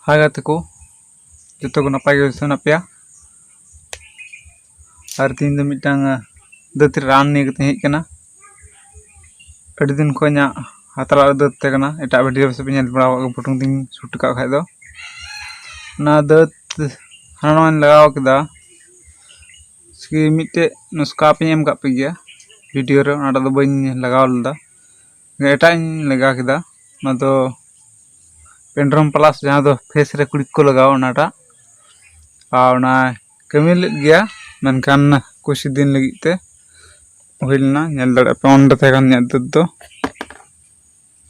हाय गाते को जो को नपाय गे सना पे और तीन दो मिटांग दत रान ने कते हेज कना अडी दिन को nya हातला दत ते कना एटा वीडियो से पेल बड़ा फोटो दिन शूट का खाय दो ना दत हानन लगाव केदा सी मिटे नुस्का पे एम का पे गया वीडियो रे ना दो बइन लगाव लदा एटा लगा केदा ना दो पेंड्रम प्लस जहां दो फेस रे क्लिक को लगाव नाटा आउना कमी ले गया मनखान कुछ दिन लगी ते होइलना नेल दड़ा पे ओंडे थे कान न्याद दो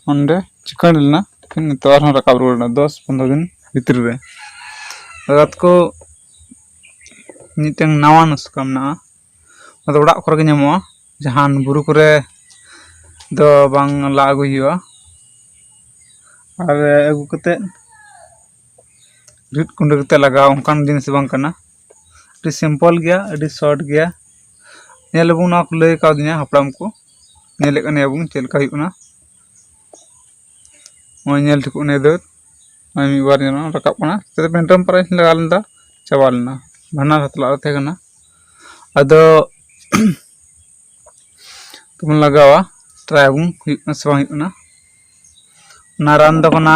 ओंडे चिकन लेना फिर तो आर रकाब रोना 10-15 दिन भीतर रे रात को नितेंग नावा नुस्का मना अद ओड़ा करे गे ᱧᱟᱢᱚᱜᱼᱟ जहान बुरु करे दो बांग लागु हुआ और अगु कते रिट कुंड कते लगाव उनकान जिनिस बांग कना अति सिंपल गया अति शॉर्ट गया नेलबु ना को लय का दिया हपड़ाम को नेले कने अबु चेलका हुना ओय नेल ठिकु ने दो ओय मी बार जना रकाब कना ते पेंटम प्राइस लगा लंदा चावालना भना हतला थे कना अदो तुम लगावा ट्राई बु हुना से बांग हुना नारान दो कना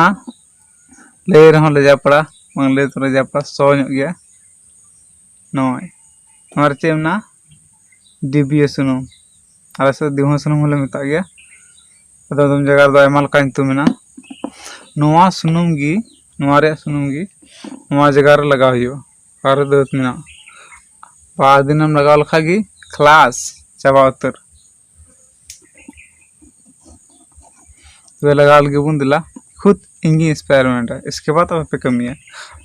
ले रहो ले जा पड़ा बांग ले तो ले जा पड़ा सो ᱧᱚᱜ गया नय हमारे चेमना डीबीएस सुनुम आले से दिहो सुनुम होले मेता गया अदो तुम जगह दो एमाल का इंतु मेना नोवा सुनुम गी नोवा रे सुनुम गी नोवा जगह रे लगा हुयो और दत मेना बा दिनम लगा लखा गी क्लास चाबा उतर वे लगा लगे बुन दिला खुद इंगी एक्सपेरिमेंट है इसके बाद अब पे कमी है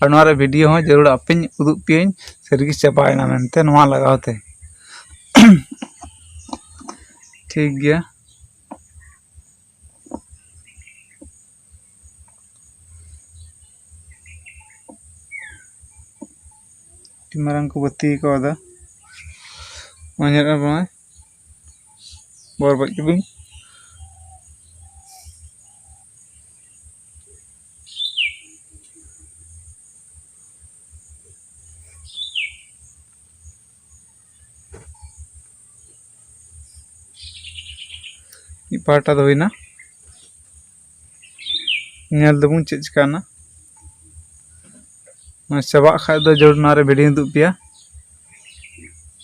और नोरा वीडियो हो जरूर अपन उदुप पियन सरगी चपायना मेनते नोवा लगावते ठीक गया टिमरंग को बत्ती को आदा मन्यर बाय बोर बच भी पाटा दो ना नेल दबुन चेक चिकाना चबा खा दो जरूर ना रे वीडियो दु पिया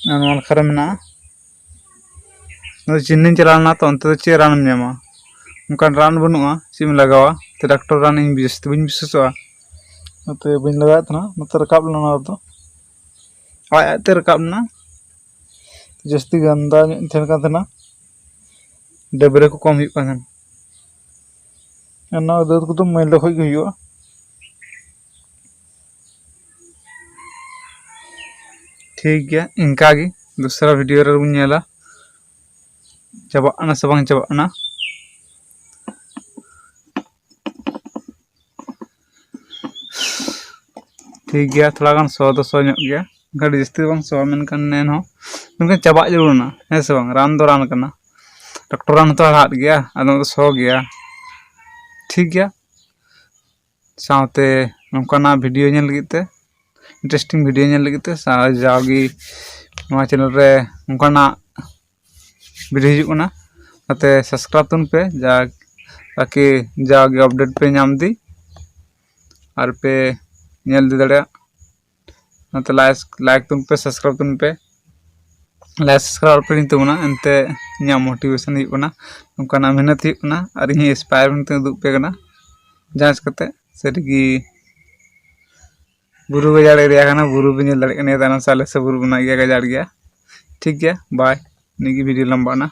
नॉर्मल खरा मेना न चिन्नी चलाना तो अंत चे रान ᱧᱟᱢᱟ उनकान रान बनुआ सिम लगावा ते डॉक्टर रान इन बिजस्त बिन बिससवा ते बिन लगा था मत रकाब लना तो आय ते रकाब ना जस्ती गंदा थेन का था डबरे को कम हुई पान अन्ना दद को तो मैल दखो गे हुआ ठीक गया इनका गी दूसरा वीडियो रे बुन नेला चाबाना से बांग चाबाना ठीक गया थोड़ा गान सो तो सो ᱧᱚᱜ गया गाड़ी जस्ती बांग सो मेन kan नेन हो उनका चाबा जरूर ना है से बांग रान दो रान करना डॉक्टर रान तो हाथ गया अदो तो सो गया ठीक गया साथे नोंकाना वीडियो नेल लगिते इंटरेस्टिंग वीडियो नेल लगिते जागी नवा चैनल रे नोंकाना वीडियो हिजुना अते सब्सक्राइब तुन पे जा ताकि जागी अपडेट पे नाम दी और पे नेल दी दड़या नते लाइक तुन पे सब्सक्राइब तुन पे लाइक सब्सक्राइब पे तुमना एंते न्या मोटिवेशन हिजुना नोंकाना मेहनत हिजुना और इन एक्सपेरिमेंट दु पे कना जांच करते सरीगी बुरु गजाड़ एरिया कना बुरु भी नेल दड़े कने दाना साले से बुरु बना गया गजाड़ गया ठीक गया बाय निगी वीडियो लंबाना